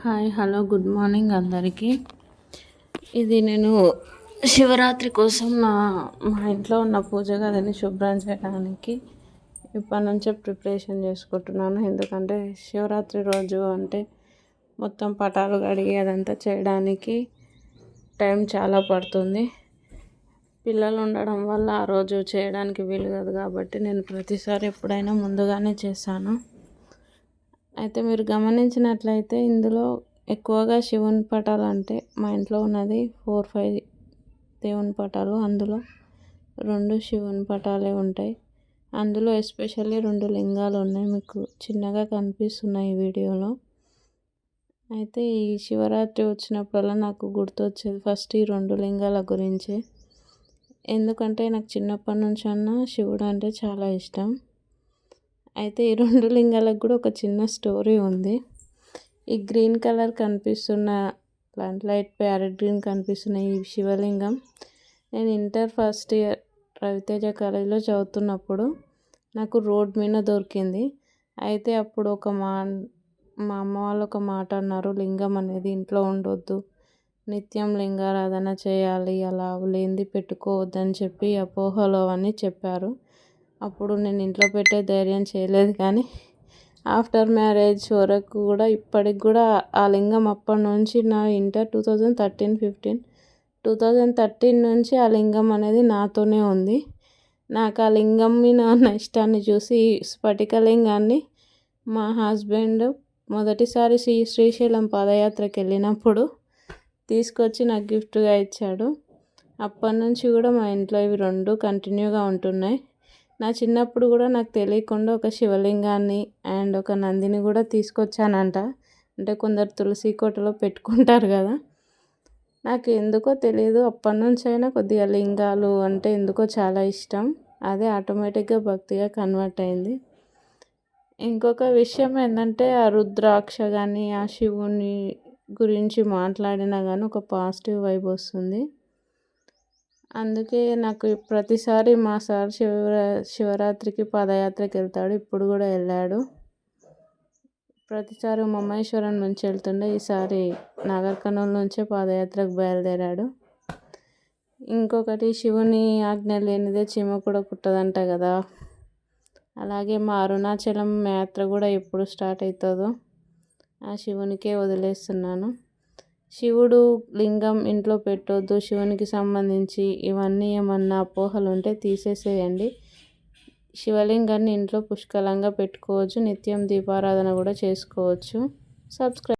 Hi hello good morning అందరికీ. ఇది నేను శివరాత్రి కోసం మా ఇంట్లో ఉన్న పూజ గదిని శుభ్రం చేయడానికి ఇప్పటి నుంచే ప్రిపరేషన్ చేసుకుంటున్నాను. ఎందుకంటే శివరాత్రి రోజు అంటే మొత్తం పటాలు కడిగి అదంతా చేయడానికి టైం చాలా పడుతుంది. పిల్లలు ఉండడం వల్ల ఆ రోజు చేయడానికి వీలు కాదు కాబట్టి నేను ప్రతిసారి ఎప్పుడైనా ముందుగానే చేశాను. అయితే మీరు గమనించినట్లయితే ఇందులో ఎక్కువగా శివుని పటాలు, అంటే మా ఇంట్లో ఉన్నది 4-5 దేవుని పటాలు, అందులో 2 శివుని పటాలే ఉంటాయి. అందులో ఎస్పెషల్లీ 2 లింగాలు ఉన్నాయి, మీకు చిన్నగా కనిపిస్తున్నాయి ఈ వీడియోలో. అయితే ఈ శివరాత్రి వచ్చినప్పుడల్లా నాకు గుర్తొచ్చేది ఫస్ట్ ఈ 2 లింగాల గురించే. ఎందుకంటే నాకు చిన్నప్పటి నుంచి శివుడు అంటే చాలా ఇష్టం. అయితే ఈ 2 లింగాలకు కూడా ఒక చిన్న స్టోరీ ఉంది. ఈ గ్రీన్ కలర్ కనిపిస్తున్న లైట్ ప్యారెట్ గ్రీన్ కనిపిస్తున్న ఈ శివలింగం నేను ఇంటర్ ఫస్ట్ ఇయర్ రవితేజ కాలేజీలో చదువుతున్నప్పుడు నాకు రోడ్ మీద దొరికింది. అయితే అప్పుడు మా అమ్మ వాళ్ళు ఒక మాట అన్నారు, లింగం అనేది ఇంట్లో ఉండొద్దు, నిత్యం లింగారాధన చేయాలి, అలా లేనిది పెట్టుకోవద్దని చెప్పి అపోహలు అవన్నీ చెప్పారు. అప్పుడు నేను ఇంట్లో పెట్టే ధైర్యం చేయలేదు, కానీ ఆఫ్టర్ మ్యారేజ్ వరకు కూడా ఇప్పటికి కూడా ఆ లింగం అప్పటి నుంచి నా ఇంటర్ 2013 నుంచి ఆ లింగం అనేది నాతోనే ఉంది. నాకు ఆ లింగం మీద ఉన్న ఇష్టాన్ని చూసి స్ఫటికలింగాన్ని మా హస్బెండ్ మొదటిసారి శ్రీశైలం పాదయాత్రకి వెళ్ళినప్పుడు తీసుకొచ్చి నాకు గిఫ్ట్గా ఇచ్చాడు. అప్పటి నుంచి కూడా మా ఇంట్లో ఇవి 2 కంటిన్యూగా ఉంటున్నాయి. నా చిన్నప్పుడు కూడా నాకు తెలియకుండా ఒక శివలింగాన్ని అండ్ ఒక నందిని కూడా తీసుకొచ్చానంట. అంటే కొందరు తులసి కోటలో పెట్టుకుంటారు కదా, నాకు ఎందుకో తెలియదు, అప్పటి నుంచి అయినా కొద్దిగా లింగాలు అంటే ఎందుకో చాలా ఇష్టం. అదే ఆటోమేటిక్గా భక్తిగా కన్వర్ట్ అయింది. ఇంకొక విషయం ఏంటంటే ఆ రుద్రాక్ష కానీ ఆ శివుని గురించి మాట్లాడినా కానీ ఒక పాజిటివ్ వైబ్ వస్తుంది. అందుకే నాకు ప్రతిసారి మా సార్ శివరాత్రికి పాదయాత్రకి వెళ్తాడు, ఇప్పుడు కూడా వెళ్ళాడు. ప్రతిసారి మమ్మేశ్వరం నుంచి వెళ్తుండే, ఈసారి నాగర్ కర్నూల్ నుంచే పాదయాత్రకు బయలుదేరాడు. ఇంకొకటి, శివుని ఆజ్ఞ లేనిదే చీమ కూడా కుట్టదంట కదా, అలాగే మా అరుణాచలం యాత్ర కూడా ఎప్పుడు స్టార్ట్ అవుతుందో ఆ శివునికే వదిలేస్తున్నాను. శివుడు లింగం ఇంట్లో పెట్టొద్దు, శివునికి సంబంధించి ఇవన్నీ ఏమన్నా అపోహలు ఉంటే తీసేసేయండి. శివలింగాన్ని ఇంట్లో పుష్కలంగా పెట్టుకోవచ్చు, నిత్యం దీపారాధన కూడా చేసుకోవచ్చు. సబ్స్క్రైబ్.